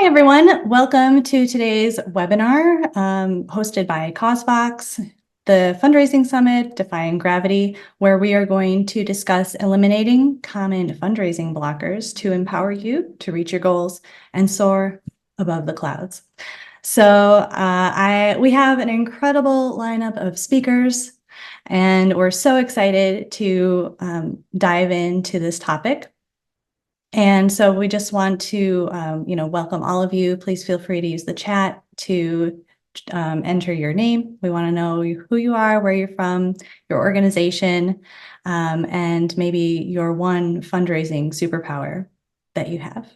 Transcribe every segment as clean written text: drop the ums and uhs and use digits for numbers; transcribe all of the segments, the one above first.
everyone. Welcome to today's webinar hosted by causevox, the Fundraising Summit, Defying Gravity, where we are going to discuss eliminating common fundraising blockers to empower you to reach your goals and soar above the clouds. So we have an incredible lineup of speakers, and we're so excited to dive into this topic. And so we just want to, welcome all of you. Please feel free to use the chat to enter your name. We want to know who you are, where you're from, your organization, and maybe your one fundraising superpower that you have.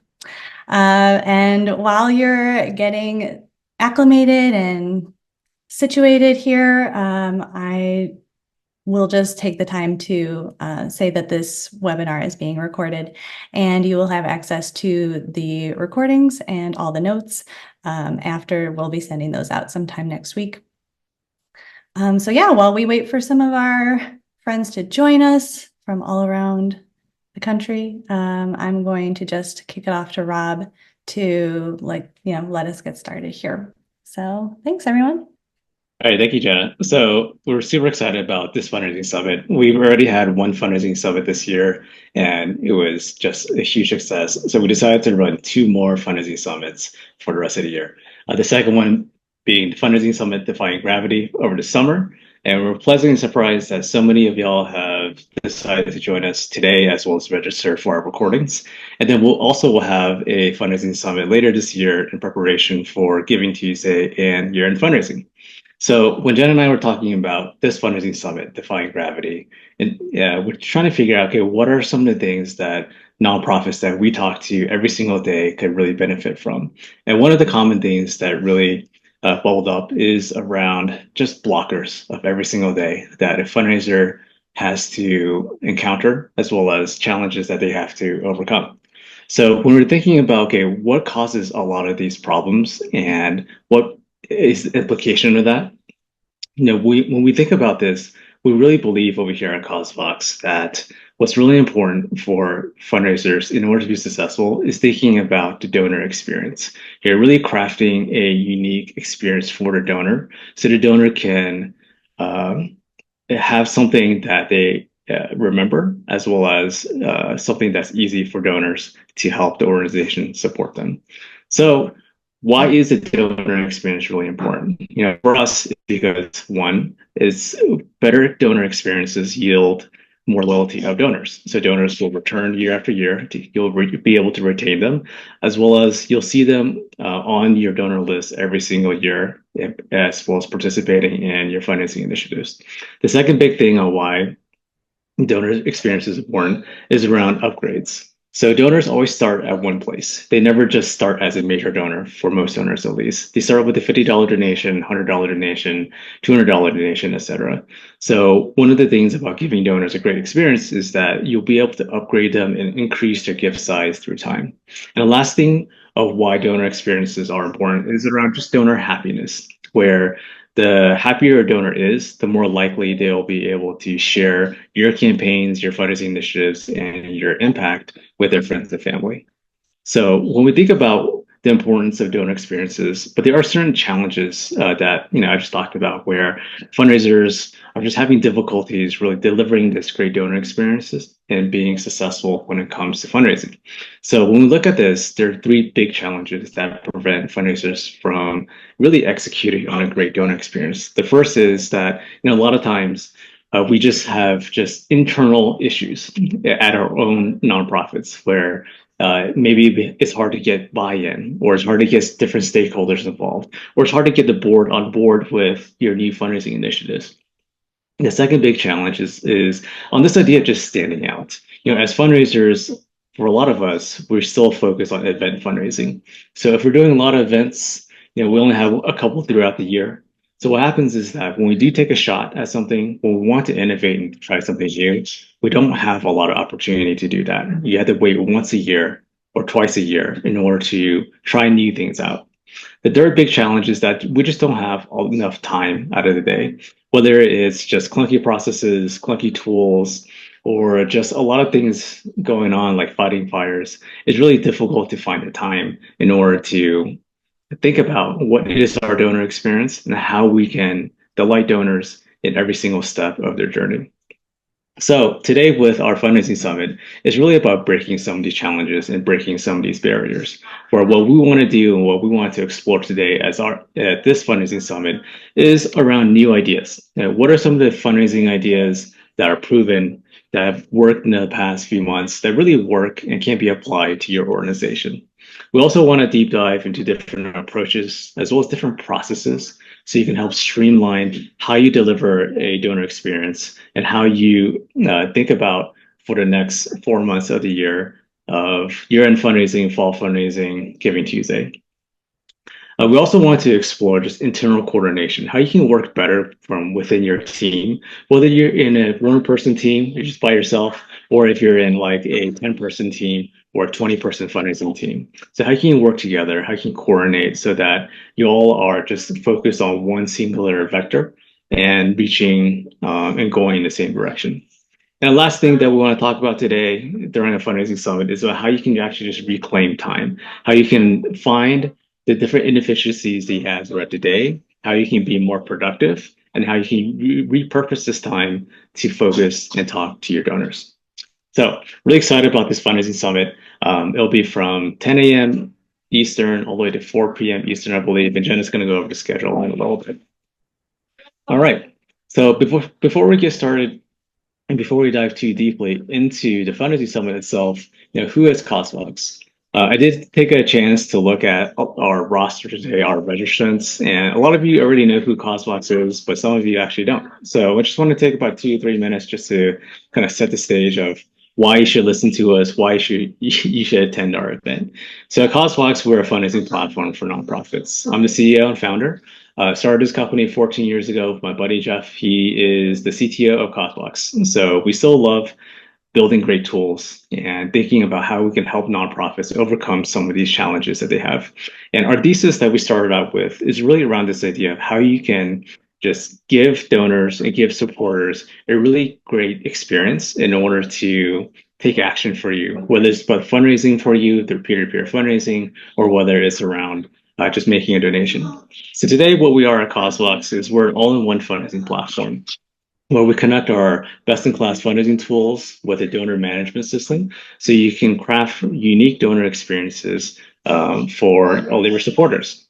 And while you're getting acclimated and situated here, I will just take the time to say that this webinar is being recorded, and you will have access to the recordings and all the notes after. We'll be sending those out sometime next week. So yeah, while we wait for some of our friends to join us from all around the country, I'm going to just kick it off to Rob to let us get started here. So thanks, everyone. All right, thank you, Jenna. So we're super excited about this fundraising summit. We've already had one fundraising summit this year, and it was just a huge success. So we decided to run two more fundraising summits for the rest of the year. The second one being the fundraising summit, Defying Gravity, over the summer. And we're pleasantly surprised that so many of y'all have decided to join us today, as well as register for our recordings. And then we'll also have a fundraising summit later this year in preparation for Giving Tuesday and year-end fundraising. So when Jen and I were talking about this fundraising summit, Defying Gravity, and we're trying to figure out, okay, what are some of the things that nonprofits that we talk to every single day could really benefit from? And one of the common things that really bubbled up is around just blockers of every single day that a fundraiser has to encounter, as well as challenges that they have to overcome. So when we're thinking about, okay, what causes a lot of these problems and what is the implication of that? When we think about this, we really believe over here at causevox that what's really important for fundraisers in order to be successful is thinking about the donor experience. You're really crafting a unique experience for the donor, so the donor can have something that they remember, as well as something that's easy for donors to help the organization support them. So why is the donor experience really important? For us, because one is better donor experiences yield more loyalty of donors. So donors will return year after year. You'll be able to retain them, as well as you'll see them on your donor list every single year, as well as participating in your fundraising initiatives. The second big thing on why donor experience is important is around upgrades. So donors always start at one place. They never just start as a major donor, for most donors at least. They start with a $50 donation, $100 donation, $200 donation, etc. So one of the things about giving donors a great experience is that you'll be able to upgrade them and increase their gift size through time. And the last thing of why donor experiences are important is around just donor happiness, where the happier a donor is, the more likely they'll be able to share your campaigns, your fundraising initiatives, and your impact with their friends and family. So when we think about the importance of donor experiences, but there are certain challenges that I just talked about, where fundraisers are just having difficulties really delivering this great donor experiences and being successful when it comes to fundraising. So when we look at this, there are three big challenges that prevent fundraisers from really executing on a great donor experience. The first is that a lot of times we just have internal issues at our own nonprofits, where maybe it's hard to get buy-in, or it's hard to get different stakeholders involved, or it's hard to get the board on board with your new fundraising initiatives. The second big challenge is on this idea of just standing out. As fundraisers, for a lot of us, we're still focused on event fundraising. So if we're doing a lot of events, we only have a couple throughout the year. So what happens is that when we do take a shot at something, when we want to innovate and try something new, we don't have a lot of opportunity to do that. You have to wait once a year or twice a year in order to try new things out. The third big challenge is that we just don't have enough time out of the day, whether it's just clunky processes, clunky tools, or just a lot of things going on, like fighting fires, it's really difficult to find the time in order to think about what is our donor experience and how we can delight donors in every single step of their journey. So today with our fundraising summit, it's really about breaking some of these challenges and breaking some of these barriers. Where what we want to do and what we want to explore today as our at this fundraising summit is around new ideas. What are some of the fundraising ideas that are proven, that have worked in the past few months, that really work and can be applied to your organization? We also want to deep dive into different approaches as well as different processes so you can help streamline how you deliver a donor experience and how you think about for the next 4 months of the year of year-end fundraising, fall fundraising, Giving Tuesday. We also want to explore just internal coordination, how you can work better from within your team, whether you're in a one-person team, you're just by yourself, or if you're in like a 10-person team or a 20-person fundraising team. So how can you work together? How can you coordinate so that you all are just focused on one singular vector and reaching and going in the same direction? And the last thing that we want to talk about today during a fundraising summit is about how you can actually just reclaim time, how you can find the different inefficiencies that you have throughout the day, how you can be more productive, and how you can repurpose this time to focus and talk to your donors. So really excited about this fundraising summit. It'll be from 10 a.m. Eastern all the way to 4 p.m. Eastern, I believe, and Jenna's going to go over the schedule in a little bit. All right. So before we get started, and before we dive too deeply into the fundraising summit itself, who is causevox? I did take a chance to look at our roster today, our registrants, and a lot of you already know who causevox is, but some of you actually don't. So I just want to take about 2 or 3 minutes just to kind of set the stage of why you should listen to us, why you should attend our event. So at causevox, we're a fundraising platform for nonprofits. I'm the CEO and founder. Started this company 14 years ago with my buddy Jeff. He is the CTO of causevox. So we still love building great tools and thinking about how we can help nonprofits overcome some of these challenges that they have. And our thesis that we started out with is really around this idea of how you can just give donors and give supporters a really great experience in order to take action for you, whether it's about fundraising for you through peer-to-peer fundraising, or whether it's around just making a donation. So today, what we are at causevox is we're an all-in-one fundraising platform where we connect our best-in-class fundraising tools with a donor management system, so you can craft unique donor experiences for all of your supporters.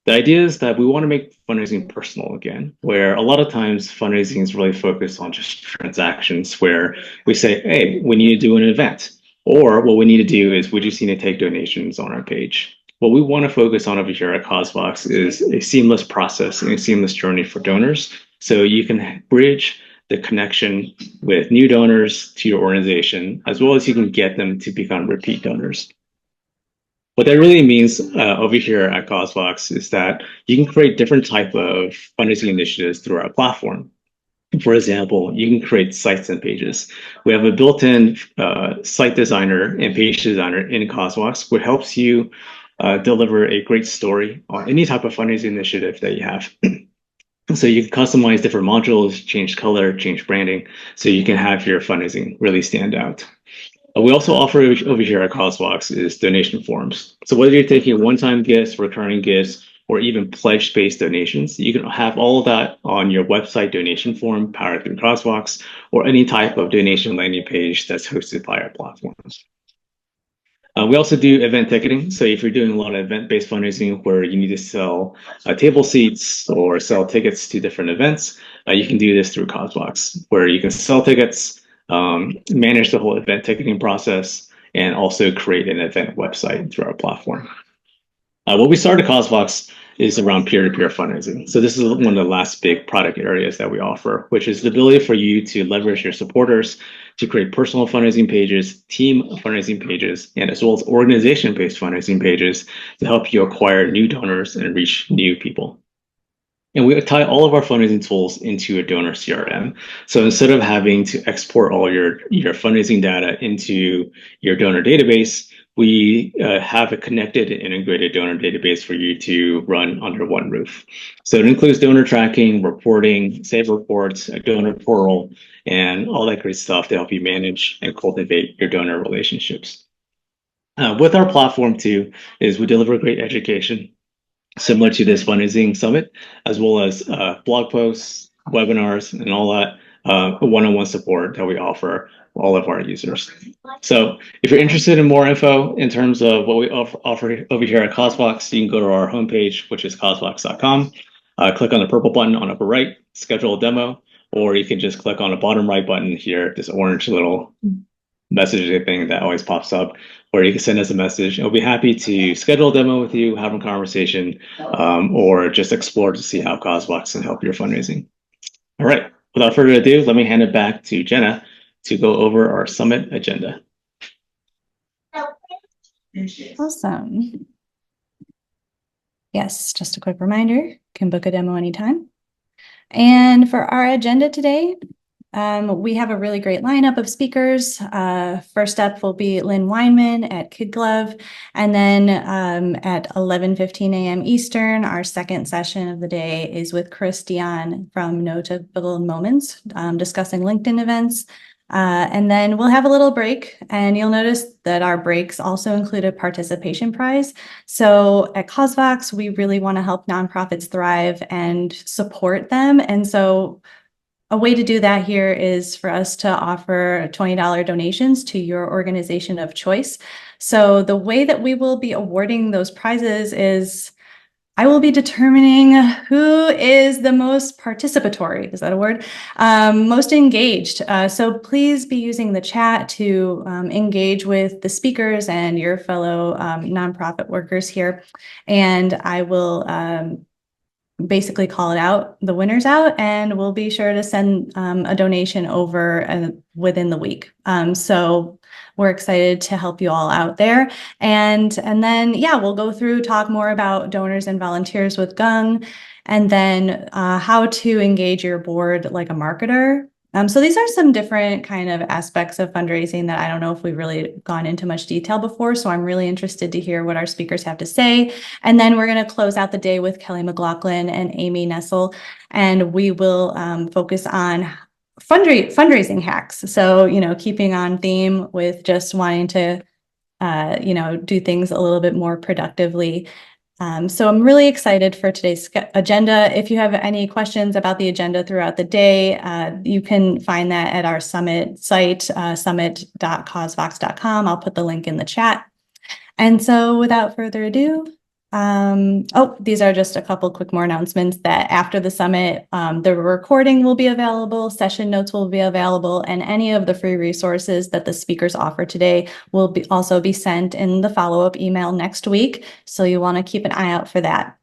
The idea is that we want to make fundraising personal again, where a lot of times fundraising is really focused on just transactions where we say, hey, we need to do an event, or what we need to do is we just need to take donations on our page. What we want to focus on over here at causevox is a seamless process and a seamless journey for donors, so you can bridge the connection with new donors to your organization, as well as you can get them to become repeat donors. What that really means over here at causevox is that you can create different type of fundraising initiatives through our platform. For example, you can create sites and pages. We have a built-in site designer and page designer in causevox, which helps you deliver a great story on any type of fundraising initiative that you have. So you can customize different modules, change color, change branding, so you can have your fundraising really stand out. We also offer over here at causevox is donation forms. So whether you're taking one-time gifts, recurring gifts, or even pledge-based donations, you can have all of that on your website donation form powered through causevox, or any type of donation landing page that's hosted by our platforms. We also do event ticketing. So if you're doing a lot of event-based fundraising where you need to sell table seats or sell tickets to different events, you can do this through causevox, where you can sell tickets, manage the whole event ticketing process, and also create an event website through our platform. What we started causevox is around peer-to-peer fundraising. So this is one of the last big product areas that we offer, which is the ability for you to leverage your supporters to create personal fundraising pages, team fundraising pages, and as well as organization-based fundraising pages to help you acquire new donors and reach new people. And we tie all of our fundraising tools into a donor CRM. So instead of having to export all your fundraising data into your donor database, we have a connected and integrated donor database for you to run under one roof. So it includes donor tracking, reporting, save reports, a donor portal, and all that great stuff to help you manage and cultivate your donor relationships. With our platform too, is we deliver great education similar to this fundraising summit, as well as blog posts, webinars, and all that one-on-one support that we offer all of our users. So if you're interested in more info in terms of what we offer over here at causevox, you can go to our homepage, which is causevox.com. Click on the purple button on upper right, schedule a demo, or you can just click on the bottom right button here, this orange little messaging thing that always pops up, or you can send us a message. We'll be happy to schedule a demo with you, have a conversation, or just explore to see how causevox can help your fundraising. All right, without further ado, let me hand it back to Jenna to go over our summit agenda. Awesome. Yes, just a quick reminder, you can book a demo anytime. And for our agenda today, we have a really great lineup of speakers. First up will be Lynn Weinman at Kid Glove. And then at 11:15 a.m. Eastern, our second session of the day is with Chris Dion from Notable Moments, discussing LinkedIn events. And then we'll have a little break, and you'll notice that our breaks also include a participation prize. So at causevox, we really want to help nonprofits thrive and support them. And so a way to do that here is for us to offer $20 donations to your organization of choice. So the way that we will be awarding those prizes is I will be determining who is the most participatory, is that a word? Most engaged. So please be using the chat to engage with the speakers and your fellow nonprofit workers here. And I will basically call it out, the winners out, and we'll be sure to send a donation over within the week. So we're excited to help you all out there. And then, yeah, we'll go through, talk more about donors and volunteers with Gung, and then how to engage your board like a marketer. So these are some different kind of aspects of fundraising that I don't know if we've really gone into much detail before. So I'm really interested to hear what our speakers have to say. And then we're going to close out the day with Kelly McLaughlin and Amy Nessel, and we will focus on fundraising hacks. So, keeping on theme with just wanting to, do things a little bit more productively. So I'm really excited for today's agenda. If you have any questions about the agenda throughout the day, you can find that at our summit site, summit.causevox.com. I'll put the link in the chat. And so without further ado, these are just a couple quick more announcements that after the summit, the recording will be available, session notes will be available, and any of the free resources that the speakers offer today will also be sent in the follow-up email next week. So you want to keep an eye out for that.